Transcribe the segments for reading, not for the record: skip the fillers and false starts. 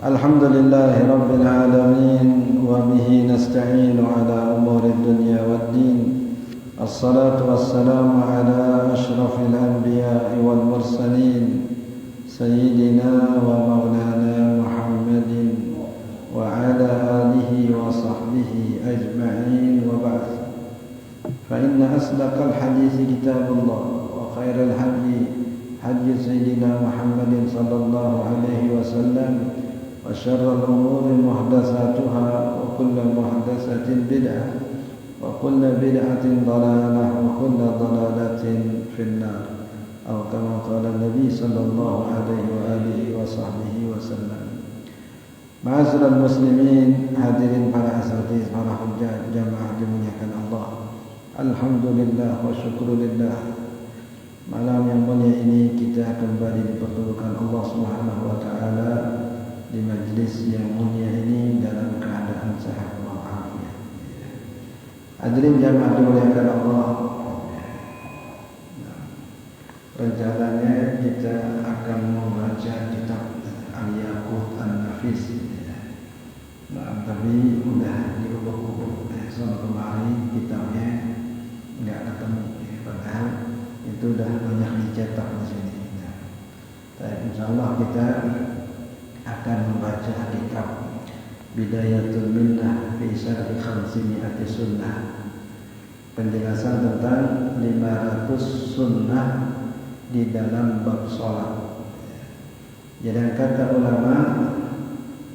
الحمد لله رب العالمين وبه نستعين على أمور الدنيا والدين الصلاة والسلام على أشرف الأنبياء والمرسلين سيدنا ومولانا محمد وعلى آله وصحبه أجمعين وبعد فإن أصدق الحديث كتاب الله وخير الهدي هدي سيدنا محمد صلى الله عليه وسلم وشر الأمور محدثاتها وكل محدثة بدعة وكل بدعة ضلالة وكل ضلالة في النار أو كما قال النبي صلى الله عليه وآله وصحبه وسلم. Ma'asyiral muslimin, hadirin para asatidz, para hujjah, jamaah dimuliakan Allah. Alhamdulillah wa syukrulillah. Malam yang mulia ini kita kembali dipertemukan Allah Subhanahu wa taala di majlis yang mulia ini dalam keadaan sehat walafiat. Hadirin jamaah dimuliakan Allah. Rencananya kita akan membaca kitab Al-Yaqut An-Nafis. Tapi udah diubah-ubah. Soal kemarin kitabnya nggak ketemu. Padahal itu udah banyak dicetak di sini. Insyaallah kita akan membaca kitab Bidayatul Minnah fi Syarhi Khamsimi'ati Sunnah, penjelasan tentang 500 sunnah di dalam bab sholat. Jadi kata ulama,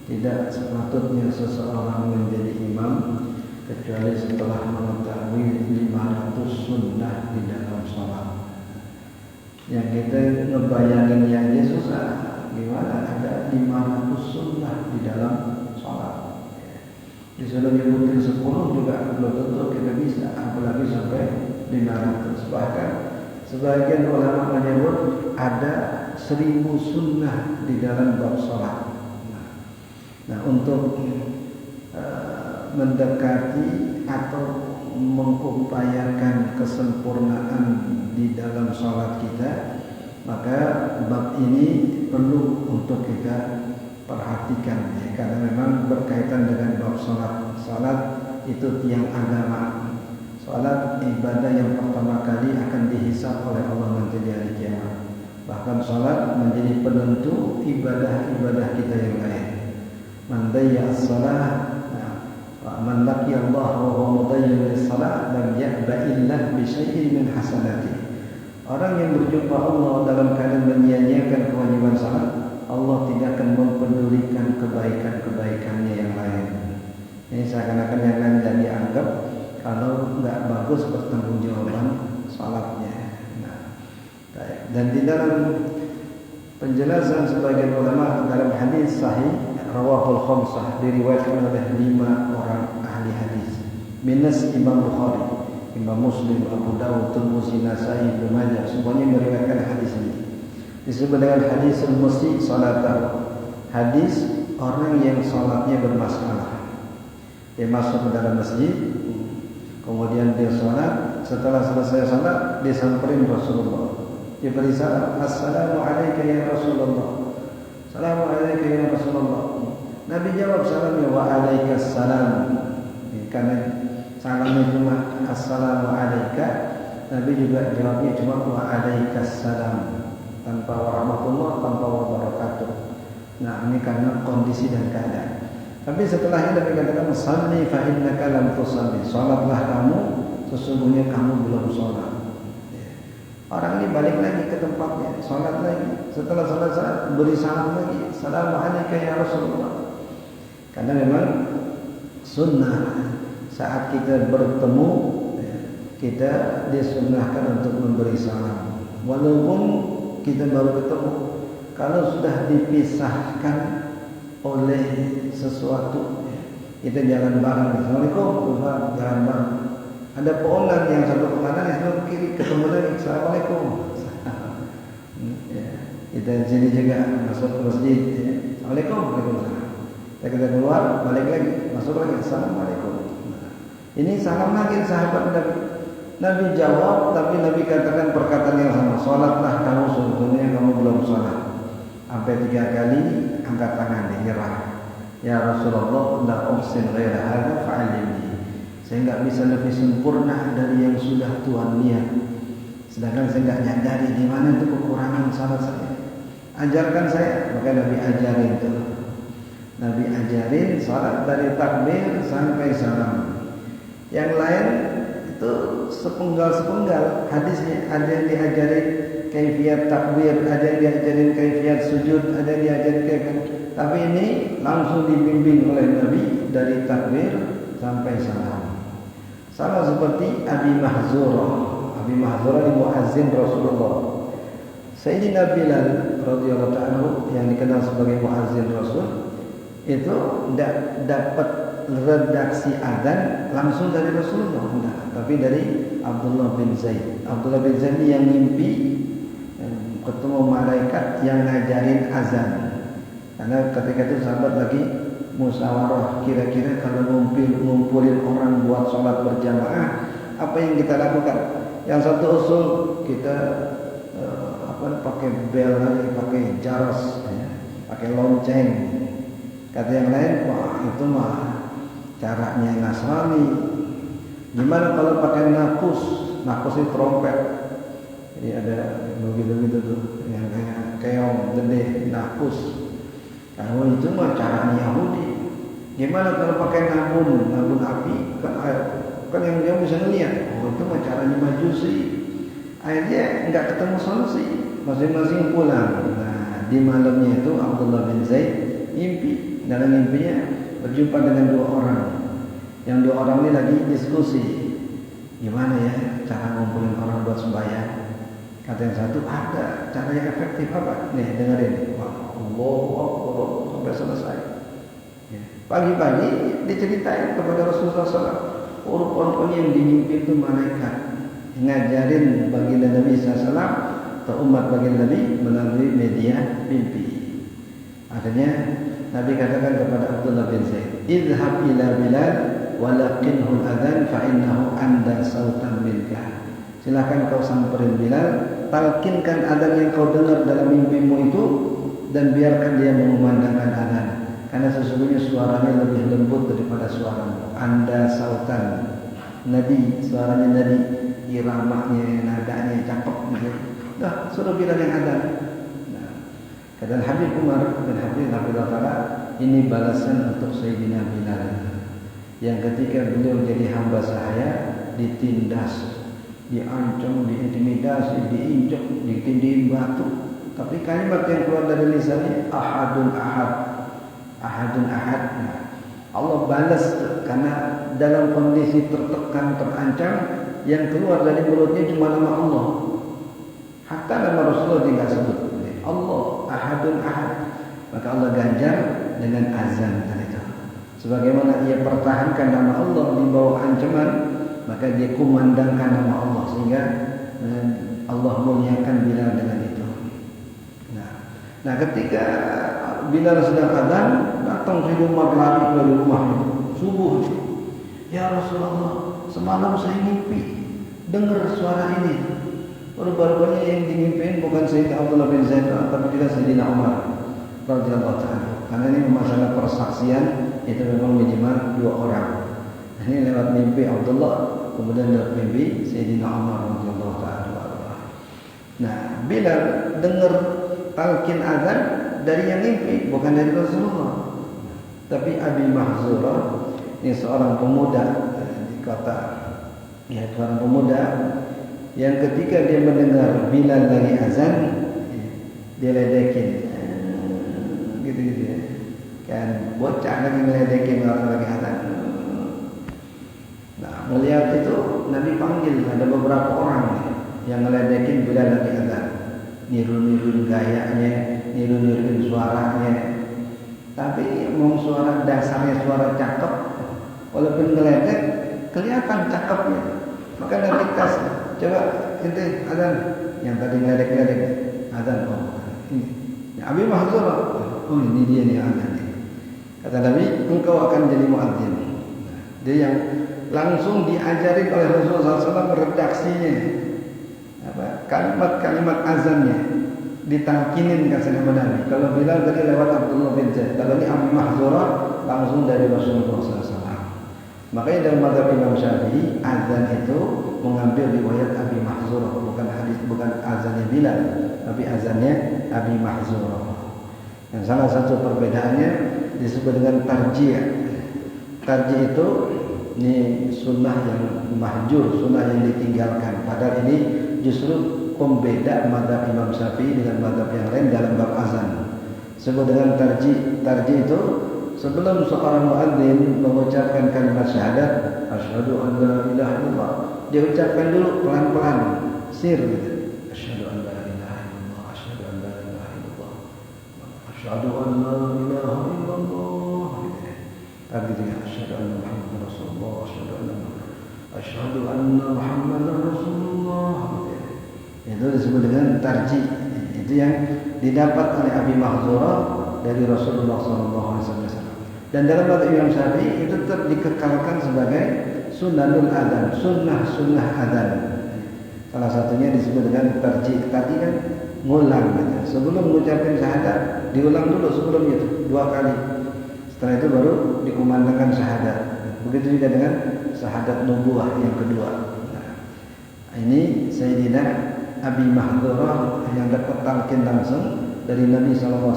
tidak sepatutnya seseorang menjadi imam kecuali setelah mengetahui 500 sunnah di dalam sholat. Yang kita ngebayangin yang aja susah. Gimana ada 500 sunnah di dalam sholat? Disuruh nyebutin 10 juga belum tentu kita bisa, apalagi sampai 500. Bahkan sebagian ulama menyebut ada 1000 sunnah di dalam bab sholat. Nah, untuk mendekati atau mengupayakan kesempurnaan di dalam sholat kita, maka bab ini perlu untuk kita perhatikan, ya, karena memang berkaitan dengan bab sholat. Sholat itu tiang agama. Sholat ibadah yang pertama kali akan dihisab oleh Allah nanti di hari kiamat. Bahkan sholat menjadi penentu ibadah-ibadah kita yang lain. Man dayya as-salah, man laqiya Allah wa huwa mudayyin lis-salah lam ya'ba'illah bi syai'in min hasanati. Orang yang berjumpa Allah dalam keadaan menyia-nyiakan kewajiban salat, Allah tidak akan mempedulikan kebaikan-kebaikannya yang lain. Ini seakan-akan yang lain tidak dianggap kalau nggak bagus pertanggungjawaban salatnya. Nah, dan di dalam penjelasan sebagian ulama dalam hadis sahih rawahul khamsah, diriwayatkan oleh 5 orang ahli hadis minus Imam Bukhari, Imam Muslim, Abu Dawud, Tirmidzi, Nasa'i, Ibnu Majah, semuanya meriwayatkan hadis ini. Disebut dengan hadis al-musyi salatahu, hadis orang yang salatnya bermasalah. Dia masuk ke dalam masjid, kemudian dia salat, setelah selesai salat dia samperin Rasulullah. Dia beri salam, assalamu alayka ya Rasulullah. Assalamu alayka ya Rasulullah. Nabi jawab salamnya wa alaikas salam. Karena salamnya cuma assalamu alayka, Nabi juga jawabnya cuma wa alaikas salam, tanpa warahmatullah, tanpa wabarakatuh. Nah, ini karena kondisi dan keadaan. Tapi setelah itu Nabi katakan salli fa innaka lam tusalli, salatlah kamu, sesungguhnya kamu belum salat. Orang ini balik lagi ke tempatnya, salat lagi. Setelah salat beri salam lagi, assalamu alayka ya Rasulullah. Karena memang sunnah saat kita bertemu, kita disunnahkan untuk memberi salam. Walaupun kita baru ketemu, kalau sudah dipisahkan oleh sesuatu, kita jalan bareng. Assalamualaikum, jalan bareng. Ada pohonan yang satu ke kanan, yang satu ke kiri, ketemu lagi. Assalamualaikum. Kita di sini juga masuk ke masjid. Assalamualaikum, waalaikumsalam. Kita keluar, balik lagi, masuk lagi, assalamualaikum. Ini salam lagi sahabat Nabi. Nabi jawab, tapi Nabi katakan perkataan yang sama. Salatlah kamu, sebetulnya kamu belum salat. sampai 3 kali angkat tangan nyerah. Ya Rasulullah, la uhsin ghaira hadza fa'allimni. Saya enggak bisa lebih sempurna dari yang sudah Tuhan niat. Sedangkan saya enggak nyadari di mana itu kekurangan salat saya. Ajarkan saya, maka Nabi ajarin itu. Nabi ajarin salat dari takbir sampai salam. Yang lain itu sepenggal-sepenggal hadisnya, ada yang diajarin kaifiyat takbir, ada yang diajarin kaifiyat sujud, ada yang diajarin kaifiyat. Tapi ini langsung dibimbing oleh Nabi dari takbir sampai salam. Sama seperti Abi Mahzurah. Abi Mahzurah ini muazzin Rasulullah. Sayyidina Bilal radhiyallahu ta'ala yang dikenal sebagai muazzin Rasul itu tidak dapat redaksi adzan langsung dari Rasulullah, enggak, tapi dari Abdullah bin Zaid. Abdullah bin Zaid yang mimpi ketemu malaikat yang ngajarin azan. Karena ketika itu sahabat lagi musyawarah, kira-kira kalau ngumpulin orang buat sholat berjamaah, apa yang kita lakukan? Yang satu usul kita pakai bel lagi, pakai jaras, ya, pakai lonceng. Kata yang lain, wah itu mah caranya Nasrani. Gimana kalau pakai nakus? Nakus itu trompet. Jadi ada begitu-begitu tuh, yang kayak keong gede, nakus. Kalau itu mah caranya Yahudi. Gimana kalau pakai nabun api? Kan yang dia bisa ngeliat. Oh itu mah caranya Majusi. Akhirnya nggak ketemu solusi. Masing-masing pulang. Nah di malamnya itu Abdullah bin Zaid mimpi. Dalam mimpinya berjumpa dengan 2 orang. Yang 2 orang ini lagi diskusi. Gimana ya cara ngumpulin orang buat sembahyang? Kata yang satu, ada cara yang efektif apa? Nih dengerin. Allahu Akbar sampai selesai. Ya. Pagi-pagi diceritain kepada Rasulullah SAW. Rupanya yang dimimpi itu malaikat ngajarin baginda Nabi SAW atau umat baginda Nabi melalui media mimpi. Akhirnya Nabi katakan kepada Abdullah bin Zaid, "Idhhab ila Bilal walakinhu al-adhan fa innahu anda sautan minka." Silakan kau samperin Bilal, talkinkan adzan yang kau dengar dalam mimpimu itu dan biarkan dia mengumandangkan adzan. Karena sesungguhnya suaranya lebih lembut daripada suaramu. Anda sautan. Nadi, suaranya nadi, iramanya, nadanya cakep gitu. Dah, suruh Bilal yang adzan. Kata Habib Umar bin Habib Ta'ala, ini balasan untuk Sayyidina Bilal yang ketika beliau jadi hamba sahaya ditindas, diancam, diintimidasi, diinjak, ditindihin batu. Tapi kalimat yang keluar dari lisannya ahadun ahad, ahadun ahad. Allah balas karena dalam kondisi tertekan, terancam, yang keluar dari mulutnya cuma nama Allah. Hatta nama Rasulullah tidak sebut. Allah ahadun ahad. Maka Allah ganjar dengan azan tadi itu. Sebagaimana ia pertahankan nama Allah di bawah ancaman, maka dia kumandangkan nama Allah sehingga Allah muliakan Bilal dengan itu. Nah ketika Bilal sedang adzan, datang Sayyidina Umar lari dari rumahnya subuh. Ya Rasulullah, semalam saya mimpi dengar suara ini. Baru-barunya yang dimimpiin bukan Sayyidina Abdullah bin Zaid, tapi juga Sayyidina Umar radhiyallahu ta'ala. Karena ini masalah persaksian itu memang minimal 2 orang. Ini lewat mimpi Abdullah, kemudian lewat mimpi Sayyidina Umar radhiyallahu ta'ala. Nah, Bilal dengar talqin azan dari yang mimpi, bukan dari Rasulullah. Tapi Abi Mahzurah ini seorang pemuda di kota, ya seorang pemuda yang ketika dia mendengar Bilal lagi azan, dia ledekin, gitu-gitu ya. Kan bocah lagi ngeledekin orang lagi azan. Nah, melihat itu Nabi panggil, ada beberapa orang yang ngeledekin Bilal lagi azan, niru-niruin gayanya, niru-niruin suaranya. Tapi mau suara dasarnya suara cakep, walaupun ngeledek kelihatan cakepnya. Maka Nabi kasih, coba ente azan yang tadi ngeledek-ngeledek azan, oh ini ya, Abi Mahzurah, oh ini dia nih azan. Kata Nabi, engkau akan jadi muadzin. Dia yang langsung diajarin oleh Rasulullah SAW redaksinya, kalimat-kalimat azannya. ditalkinin kasih nama Nabi. Kalau Bilal tadi lewat Abdullah bin Zaid, kalau ini Abi Mahzurah langsung dari Rasulullah SAW. Makanya dalam mazhab Imam Syafi'i azan itu mengambil riwayat Abi Mahzurah, bukan azannya Bilal, tapi azannya Abi Mahzurah. Dan salah satu perbedaannya disebut dengan tarjih. Tarjih itu ini sunnah yang mahjur, sunnah yang ditinggalkan. Padahal ini justru pembeda mazhab Imam Syafi'i dengan mazhab yang lain dalam bab azan. Sebut dengan tarjih. Tarjih itu sebelum seorang muadzin mengucapkan kalimat syahadat, asyhadu an la ilaha illallah, dia ucapkan dulu pelan-pelan, sir gitu. Asyhadu an la ilaha illallah, asyhadu an la ilaha illallah, asyhadu an la ilaha illallah. Artinya asyhadu anna Muhammadar Rasulullah, asyhadu anna Muhammadar Rasulullah. Itu disebut dengan tarjih. Itu yang didapat oleh Abi Mahzurah dari Rasulullah SAW. Dan dalam mazhab Imam Syafi'i itu tetap dikekalkan sebagai sunnahul adzan, sunnah adzan. Salah satunya disebut dengan tarjih. Tadi kan ngulang gitu. Sebelum mengucapkan syahadat diulang dulu sebelum itu 2 kali. Setelah itu baru dikumandangkan syahadat. Begitu juga dengan syahadat nubuwah yang kedua. Nah, ini Sayyidina Abi Mahzurah yang dapat talqin langsung dari Nabi SAW.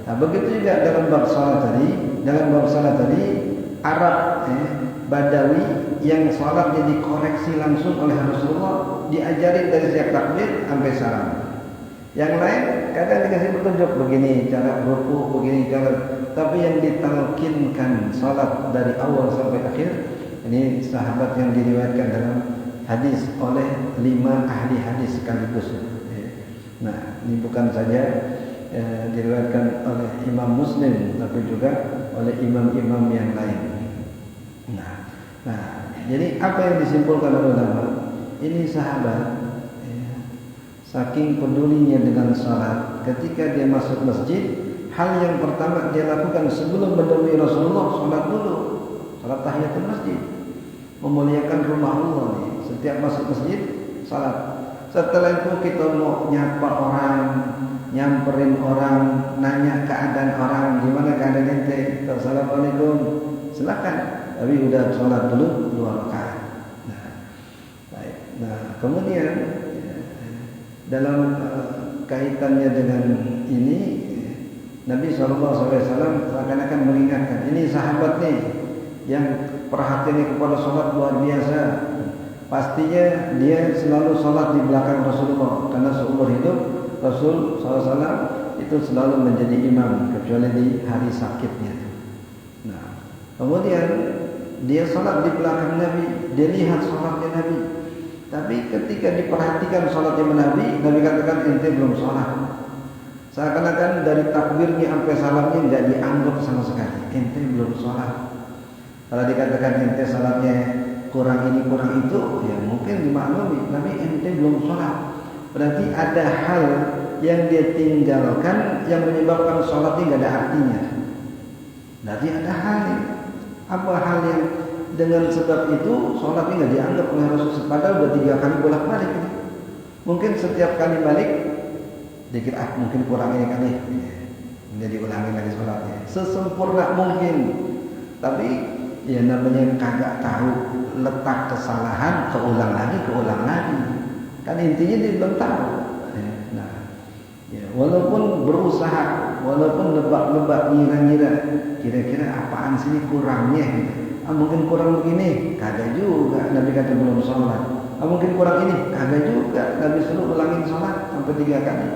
Nah, begitu juga dalam bab salat tadi. Dalam bab salat tadi Arab Badawi yang salatnya dikoreksi langsung oleh Rasulullah, diajarin dari sejak takbir sampai salam. Yang lain kadang dikasih petunjuk begini cara ruku, begini cara, tapi yang ditalkinkan salat dari awal sampai akhir ini sahabat yang diriwayatkan dalam hadis oleh 5 ahli hadis sekaligus. Nah, ini bukan saja diriwayatkan oleh Imam Muslim, tapi juga oleh imam-imam yang lain. Nah, jadi apa yang disimpulkan oleh ulama? Ini sahabat saking pedulinya dengan salat, ketika dia masuk masjid, hal yang pertama dia lakukan sebelum menemui Rasulullah, salat dulu, salat tahiyatul masjid, memuliakan rumah Allah. Setiap masuk masjid, salat. Setelah itu kita mau nyapa orang, nyamperin orang, nanya keadaan orang, gimana keadaan ente? Assalamualaikum, silakan. Tapi udah sholat dulu 2 rakaat. Baik. Nah, kemudian dalam kaitannya dengan ini, Nabi SAW seakan-akan mengingatkan, ini sahabat nih yang perhatiannya kepada sholat luar biasa. Pastinya dia selalu sholat di belakang Rasulullah, karena seumur hidup Rasul SAW itu selalu menjadi imam kecuali di hari sakitnya. Nah, kemudian dia sholat di belakang Nabi, dia lihat sholatnya Nabi. Tapi ketika diperhatikan sholatnya Nabi, Nabi katakan ente belum sholat. Seakan-akan dari takbirnya sampai salamnya tidak dianggap sama sekali. Ente belum sholat. Kalau dikatakan ente sholatnya kurang ini kurang itu, ya mungkin dimaklumi. Tapi ente belum sholat. Berarti ada hal yang dia tinggalkan yang menyebabkan sholatnya tidak ada artinya. Berarti ada hal ini. Apa hal yang dengan sebab itu sholatnya tidak dianggap oleh Rasul? Padahal sudah 3 kali bolak-balik. Mungkin setiap kali balik dikit mungkin kurang ini kali, jadi ulangi lagi sholatnya sesempurna mungkin. Tapi ya namanya kagak tahu letak kesalahan, keulang lagi. Kan intinya dia belum tahu. Nah, ya, walaupun berusaha, walaupun nebak-nebak, ngira-ngira, kira-kira apaan sih kurangnya? Mungkin kurang begini, kagak juga. Nabi kata belum sholat. Mungkin kurang ini, kagak juga. Nabi suruh ulangin sholat sampai 3 kali,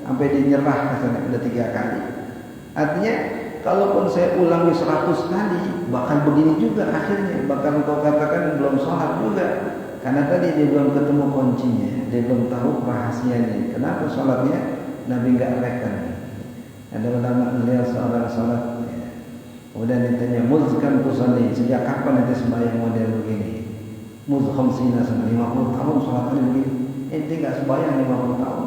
sampai dia nyerah katanya udah 3 kali. Artinya, kalaupun saya ulangi 100 kali, bakal begini juga akhirnya. Bakal engkau katakan belum sholat juga. Karena tadi dia belum ketemu kuncinya, dia belum tahu rahasianya. Kenapa sholatnya Nabi nggak reken? Ada ulama melihat seorang sholat, kemudian ditanya, muzkan tusalli, sejak kapan nanti sembahyang model begini? Muz khamsina, 50 tahun sholatnya begini. Ente nggak sembahyang 50 tahun.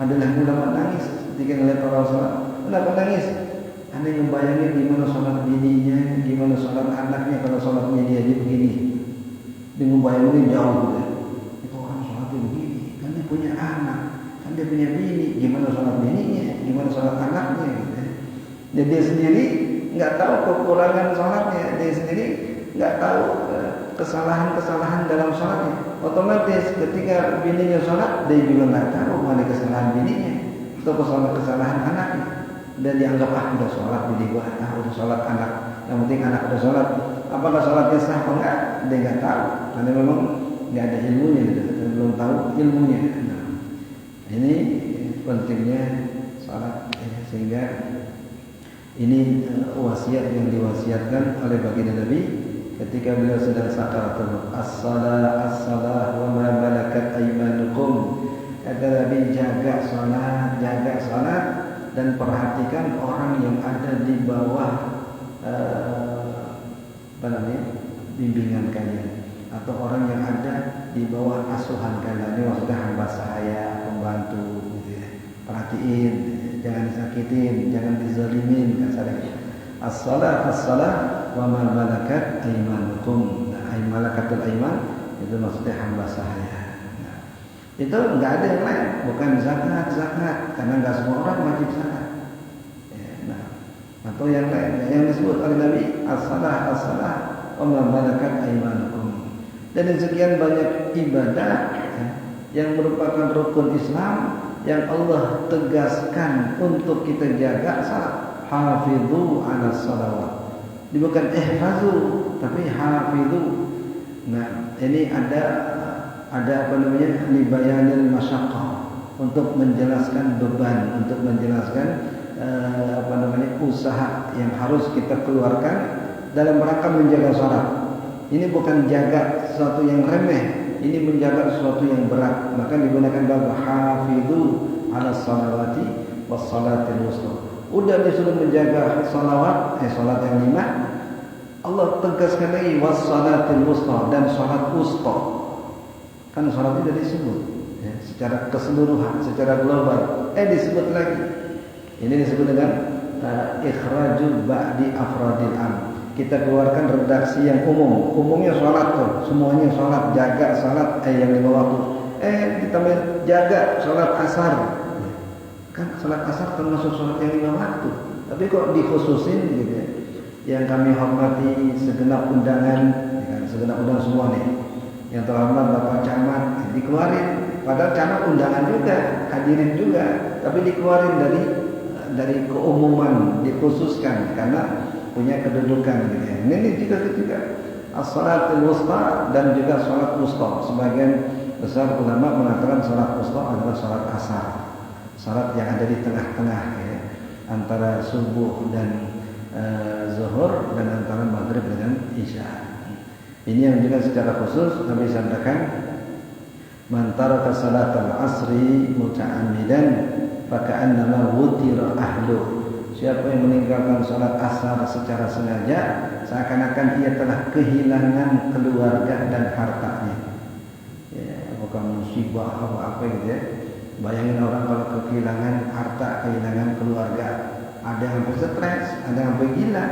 Adalah ulama nangis ketika melihat orang sholat. Kenapa nangis? Anda membayangin gimana sholat bininya, gimana sholat anaknya kalau sholatnya dia begini. Dia membayangin jauh gitu. Itu orang sholatnya begini, kan dia punya anak, kan kan dia punya bini, gimana sholat bininya, gimana sholat anaknya gitu. Jadi dia sendiri nggak tahu kekurangan sholatnya, dia sendiri nggak tahu kesalahan-kesalahan dalam sholatnya. Otomatis ketika bininya sholat, dia juga nggak tahu mana kesalahan bininya atau kesalahan anaknya. Dan dianggap udah sholat bini gua, udah sholat anak, yang penting anak udah sholat. Apakah sholatnya sah atau enggak? Dia nggak tahu, karena memang nggak ada ilmunya, gitu. Belum tahu ilmunya. Nah, ini pentingnya sholat, ya, sehingga ini wasiat yang diwasiatkan oleh baginda Nabi ketika beliau sedang sakaratul maut. As-salah, as-salah, wa ma malakat aymanukum. Kata Nabi, jaga salat dan perhatikan orang yang ada di bawah bimbingan kalian, atau orang yang ada di bawah asuhan kalian. Ini maksudnya hamba saya, pembantu, gitu ya. Perhatiin, jangan disakitin, jangan dizalimin, kasarnya. As-salah, as-salah, wa ma malakat aymanukum. Nah, malakatul ayman itu maksudnya hamba saya. Nah, itu enggak ada yang lain, bukan zakat, karena enggak semua orang wajib zakat. Ya, nah, atau yang lain yang disebut oleh Nabi, as-salah, as-salah, wa ma malakat aymanukum. Dan sekian banyak ibadah, ya, yang merupakan rukun Islam yang Allah tegaskan untuk kita jaga, salat. Hafidhu ala salawat. Ini bukan ihfazu, tapi hafidhu. Nah, ini ada apa namanya, libayanil masyaqqah, untuk menjelaskan beban, untuk menjelaskan usaha yang harus kita keluarkan dalam rangka menjaga salat. Ini bukan jaga sesuatu yang remeh, ini menjaga sesuatu yang berat. Maka digunakan bab hafidhu ala salawati was salatil wusta. Udah disuruh menjaga salawat, salat yang 5. Allah tegaskan lagi was salatil wusta, dan salat wusta. Kan salat itu disebut, ya, secara keseluruhan, secara global. Disebut lagi. Ini disebut dengan ikhrajul ba'di afradil am. Kita keluarkan redaksi yang umum. Umumnya salat tuh, semuanya salat, jaga salat yang 5 waktu. Ditambah jaga salat asar. Kan salat asar termasuk salat yang 5 waktu. Tapi kok dikhususin gitu ya. Yang kami hormati segenap undangan, ya kan, segenap undangan semua nih. Yang terhormat Bapak Camat, dikeluarin. Padahal Camat undangan juga, hadirin juga, tapi dikeluarin dari keumuman, dikhususkan karena punya kedudukan gitu ya. Ini juga as-salatul wusta dan juga salat wusta. Sebagian besar ulama mengatakan salat wusta adalah salat asar. Salat yang ada di tengah-tengah, ya, antara subuh dan zuhur, dan antara maghrib dengan isya. Ini yang juga secara khusus Nabi sampaikan, man taraka salatal asri muta'ammidan faka'annama wutira ahlu. Siapa yang meninggalkan salat asar secara sengaja, seakan-akan ia telah kehilangan keluarga dan hartanya. Ya, bukan musibah atau apa gitu ya. Bayangin orang kalau kehilangan harta, kehilangan keluarga, ada yang sampai stres, ada yang sampai gila.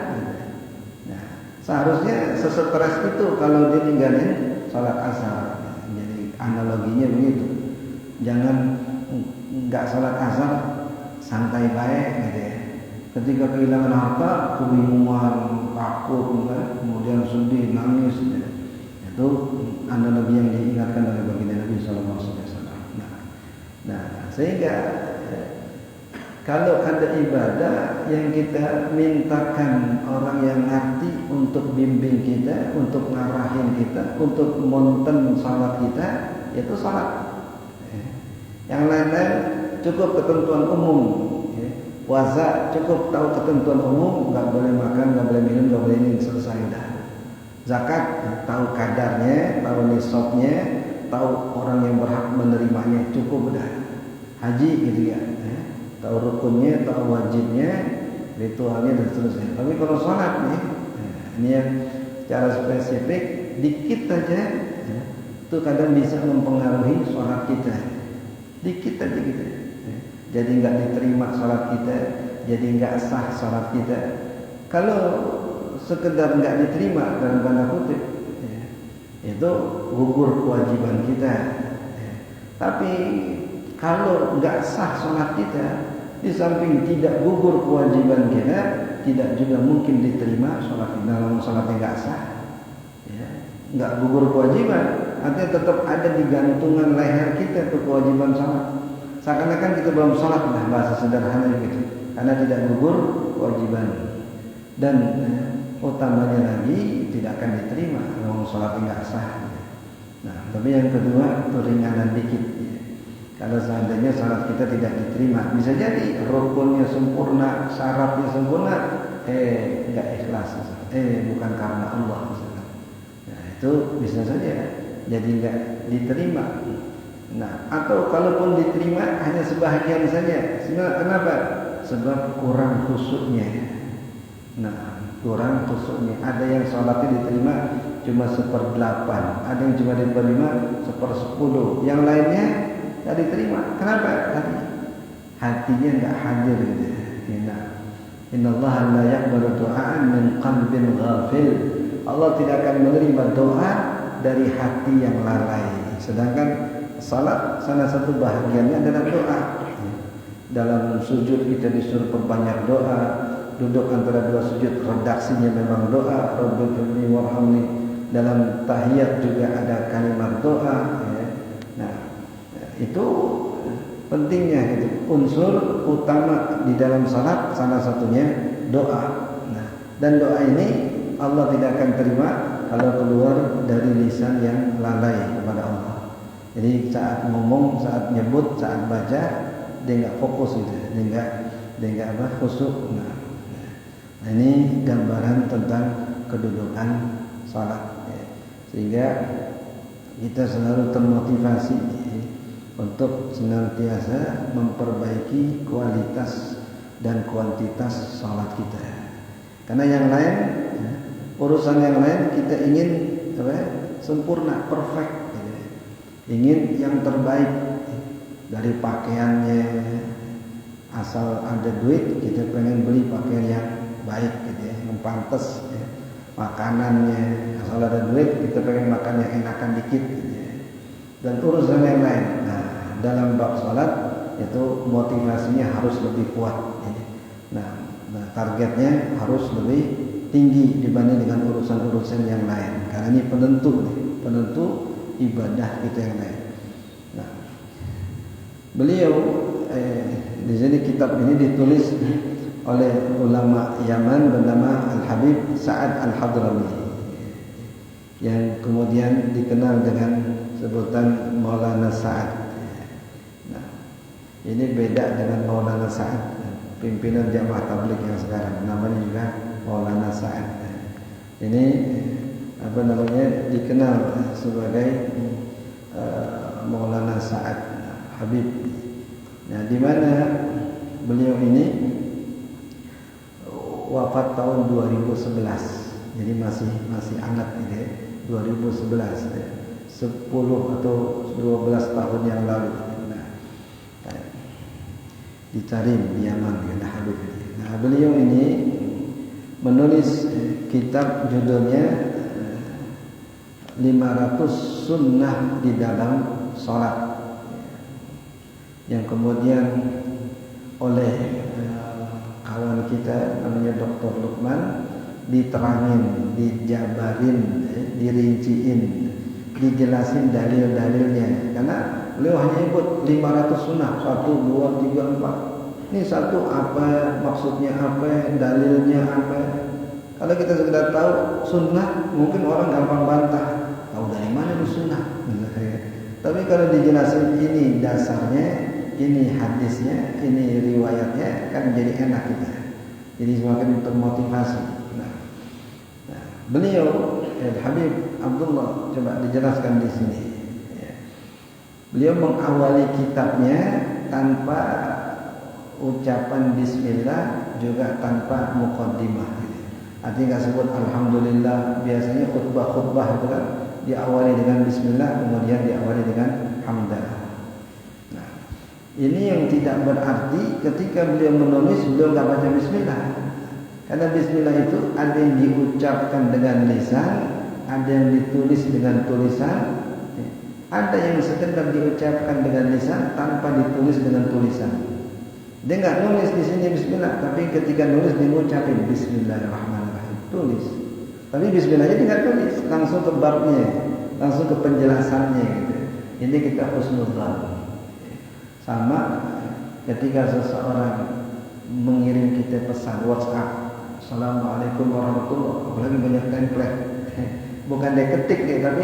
Nah, seharusnya sestres itu kalau dia ninggalin salat asar. Jadi analoginya begitu. Jangan nggak salat asar santai baik gitu ya. Ketika kehilangan harta, kebingungan, takut, kemudian sedih, nangis. Gitu. Itu analogi yang diingatkan oleh baginda Nabi Sallallahu Alaihi Wasallam. Nah, sehingga kalau ada ibadah yang kita mintakan orang yang ngerti untuk bimbing kita, untuk ngarahin kita, untuk monten salat kita, yaitu salat. Yang lain-lain cukup ketentuan umum. Puasa cukup tahu ketentuan umum, nggak boleh makan, nggak boleh minum, nggak boleh ini, selesai dah. Zakat tahu kadarnya, tahu nisabnya, tahu orang yang berhak menerimanya, cukup dah. Haji gitu ya, tahu rukunnya, tahu wajibnya, ritualnya, dan seterusnya. Tapi kalau sholat nih, ini yang secara spesifik dikit aja, itu kadang bisa mempengaruhi sholat kita. Dikit aja gitu. Jadi nggak diterima sholat kita, jadi nggak sah sholat kita. Kalau sekedar nggak diterima dalam tanda kutip, itu gugur kewajiban kita. Tapi kalau nggak sah sholat kita, di samping tidak gugur kewajiban kita, tidak juga mungkin diterima sholat kita. Dalam sholatnya nggak sah, ya, nggak gugur kewajiban, artinya tetap ada di gantungan leher kita tuh kewajiban sholat. Seakan-akan kita belum sholat, nah bahasa sederhana gitu, karena tidak gugur kewajiban. Dan utamanya lagi tidak akan diterima kalau sholat nggak sah. Nah, tapi yang kedua itu ringanan dikit. Kalau seandainya sholat kita tidak diterima, bisa jadi rukunnya sempurna, syaratnya sempurna, nggak ikhlas, bukan karena Allah. Nah, itu bisa saja jadi nggak diterima. Nah, atau kalaupun diterima hanya sebahagian saja. Kenapa? Sebab kurang khusyuknya. Nah, kurang khusyuknya. Ada yang sholatnya diterima cuma 1/8, ada yang cuma diterima 1/10, yang lainnya tidak diterima. Kenapa? Tadi hatinya tidak hadir gitu. Innallaha la yaqbalu du'aan min qalbin ghafil. Allah tidak akan menerima doa dari hati yang lalai. Sedangkan salat salah satu bahagiannya adalah doa. Dalam sujud kita disuruh perbanyak doa. Duduk antara dua sujud redaksinya memang doa, Rabbighfirli warhamni. Dalam tahiyat juga ada kalimat doa, ya. Nah, itu pentingnya gitu. Unsur utama di dalam salat salah satunya doa. Nah, dan doa ini Allah tidak akan terima kalau keluar dari lisan yang lalai kepada Allah. Jadi saat ngomong, saat nyebut, saat baca dia nggak fokus gitu, dia nggak khusyuk. Nah, ini gambaran tentang kedudukan salat, ya. Sehingga kita selalu termotivasi untuk senantiasa memperbaiki kualitas dan kuantitas salat kita. Karena yang lain, ya, urusan yang lain kita ingin sempurna, perfect, ya. Ingin yang terbaik dari pakaiannya. Asal ada duit kita pengen beli pakaian yang baik gitu ya, yang pantas ya. Makanannya asal ada duit kita pengen makan yang enakan dikit gitu ya. Dan urusan yang lain. Nah, dalam bab salat itu motivasinya harus lebih kuat ya. Nah, targetnya harus lebih tinggi dibanding dengan urusan-urusan yang lain. Karena ini penentu ibadah kita yang lain. Nah, beliau di sini kitab ini ditulis oleh ulama Yaman bernama Al-Habib Sa'ad Al-Hadrami, yang kemudian dikenal dengan sebutan Maulana Sa'ad. Nah, ini beda dengan Maulana Sa'ad, pimpinan Jamaah Tabligh yang sekarang, namanya juga Maulana Sa'ad. Ini dikenal sebagai Maulana Sa'ad Habib. Nah, di mana beliau ini wafat tahun 2011. Jadi masih anak ini, 2011 ya. 10 atau 12 tahun yang lalu. Nah, dicari di Yaman ya, Habib ini. Nah, beliau ini menulis kitab judulnya 500 sunnah di dalam sholat, yang kemudian oleh kawan kita namanya Dr. Lukman diterangin, dijabarin, dirinciin, dijelasin dalil-dalilnya. Karena beliau hanya ikut 500 sunnah, 1, 2, 3, 4. Ini satu apa, maksudnya apa, dalilnya apa. Kalau kita sekedar tahu sunnah, mungkin orang gampang bantah. Tahu dari mana itu sunnah? Tapi kalau dijelasin ini dasarnya, ini hadisnya, ini riwayatnya, kan jadi enak kita. Jadi semakin termotivasi. Nah, beliau Habib Abdullah coba dijelaskan di sini. Ya. Beliau mengawali kitabnya tanpa ucapan Bismillah, juga tanpa muqaddimah. Artinya nggak sebut Alhamdulillah. Biasanya khutbah itu kan diawali dengan Bismillah, kemudian diawali dengan Hamdalah. Ini yang tidak berarti ketika beliau menulis beliau nggak baca Bismillah. Karena Bismillah itu ada yang diucapkan dengan lisan, ada yang ditulis dengan tulisan. Ada yang sekedar diucapkan dengan lisan tanpa ditulis dengan tulisan. Dia nggak nulis di sini Bismillah, tapi ketika nulis dia ngucapin Bismillahirrahmanirrahim, tulis. Tapi Bismillahnya dia nggak tulis, langsung ke babnya, langsung ke penjelasannya gitu. Ini kita husnudzan. Sama ketika seseorang mengirim kita pesan WhatsApp, Assalamualaikum warahmatullahi wabarakatuh, apalagi banyak template. Bukan dia ketik nih, tapi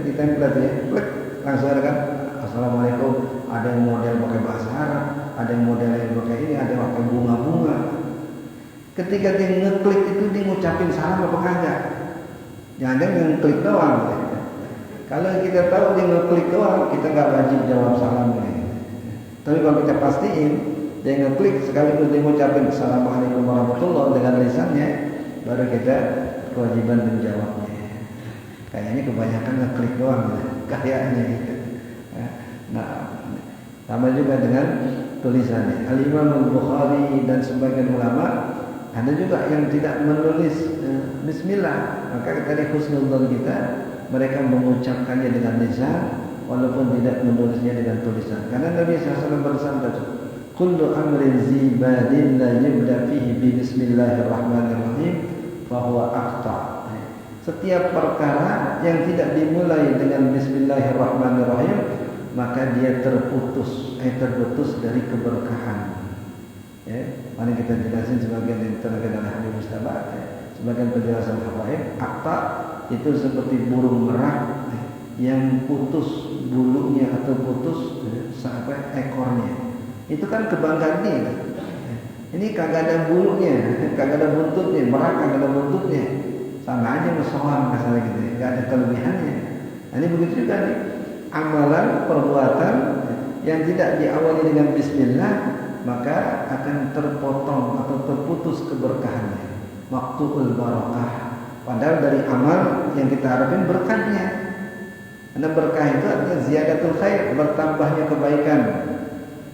di template ya, klik langsung ada kan Assalamualaikum. Ada yang model pakai bahasa Arab, ada yang model yang pakai ini, ada yang pakai bunga-bunga. Ketika dia ngeklik itu dia ngucapin salam apa kagak? Jangan-jangan ngeklik doang. Kalau kita tahu dia ngeklik doang, kita nggak wajib jawab salam. Tapi kalau kita pastiin dia ngeklik sekaligus dia ngucapin Assalamualaikum warahmatullahi dengan lisannya, baru kita kewajiban menjawabnya. Kayaknya kebanyakan ngeklik doang, kayaknya gitu. Nah, sama juga dengan tulisannya. Al-Imam Al-Bukhari dan sebagian ulama ada juga yang tidak menulis Bismillah. Maka tadi husnudzon kita, mereka mengucapkannya dengan lisan walaupun tidak menulisnya dengan tulisan. Karena Nabi SAW bersabda, "Kullu amrin zibadin la yubda fihi bi Bismillahirrahmanirrahim fahuwa aqta." Setiap perkara yang tidak dimulai dengan Bismillahirrahmanirrahim, maka dia terputus dari keberkahan. Ya, mari kita jelasin sebagian yang terkait dengan hadis Mustafa. Sebagian penjelasan hafaid, aqta itu seperti burung merak yang putus bulunya atau putus sampai ekornya. Itu kan kebanggaan dia. Ini kagak ada bulunya, kagak ada buntutnya, merak kagak ada buntutnya. Sama aja musoham kasarnya gitu, nggak ada kelebihannya. Nah, ini begitu juga nih, amalan perbuatan yang tidak diawali dengan Bismillah maka akan terpotong atau terputus keberkahannya. Maqtu'ul barakah. Padahal dari amal yang kita harapin berkahnya. Karena berkah itu artinya ziyadatul khair, bertambahnya kebaikan.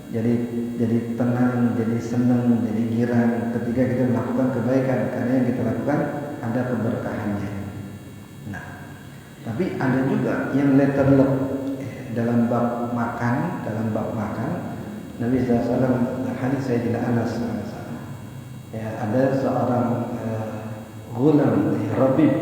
Jadi tenang, jadi senang, jadi girang ketika kita melakukan kebaikan karena yang kita lakukan ada keberkahannya. Nah, tapi ada juga yang letterlek dalam bab makan, Nabi SAW hadis Sayyidina Anas, ya, ada seorang ghulam Rabib.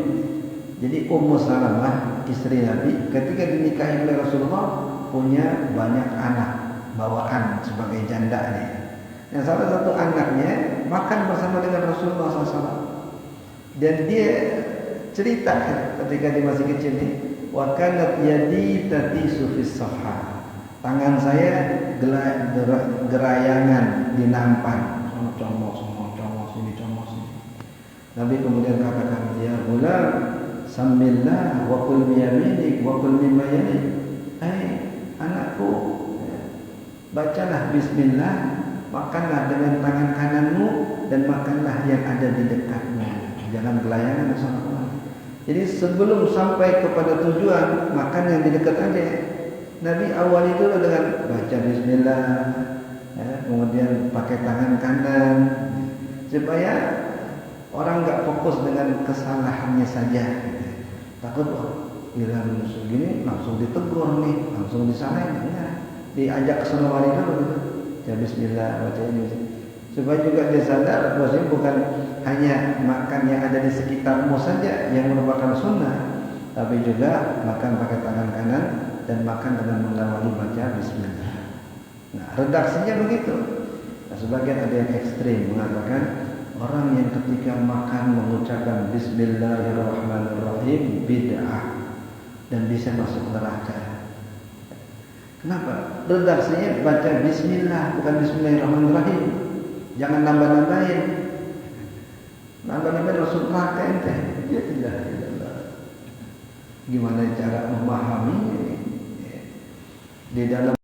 Jadi Ummu Salamah istri Nabi ketika dinikahi oleh Rasulullah punya banyak anak bawaan sebagai jandanya. Yang salah satu anaknya makan bersama dengan Rasulullah SAW. Dan dia cerita ketika dia masih kecil nih, wa kanat yadi tatisu fis safha. Tangan saya gerayangan di nampan. Comos ini. Nabi kemudian katakan, ya ghulam, samillah wa kul biyaminik wa kul mimma yalik. Hai anakku, bacalah bismillah, makanlah dengan tangan kananmu dan makanlah yang ada di dekatmu. Jangan gelayangan sama Allah. Jadi sebelum sampai kepada tujuan, makan yang di dekat aja. Nabi awal itu dengan baca bismillah, ya, kemudian pakai tangan kanan, supaya orang nggak fokus dengan kesalahannya saja. Takut bila musuh gini langsung ditegur nih, langsung disalahin, enggak. Diajak ke sana wali dulu gitu. Ya bismillah, baca ini. Supaya juga dia sadar bahwasanya bukan hanya makan yang ada di sekitarmu saja yang merupakan sunnah, tapi juga makan pakai tangan kanan dan makan dengan mengawali baca bismillah. Nah, redaksinya begitu. Nah, sebagian ada yang ekstrim mengatakan orang yang ketika makan mengucapkan bismillahirrahmanirrahim bid'ah dan bisa masuk neraka. Kenapa? Redaksinya baca bismillah bukan bismillahirrahmanirrahim. Jangan nambah-nambahin. Nambah-nambahin langsung neraka ente. Ya tidak. Gimana cara memahami di dalam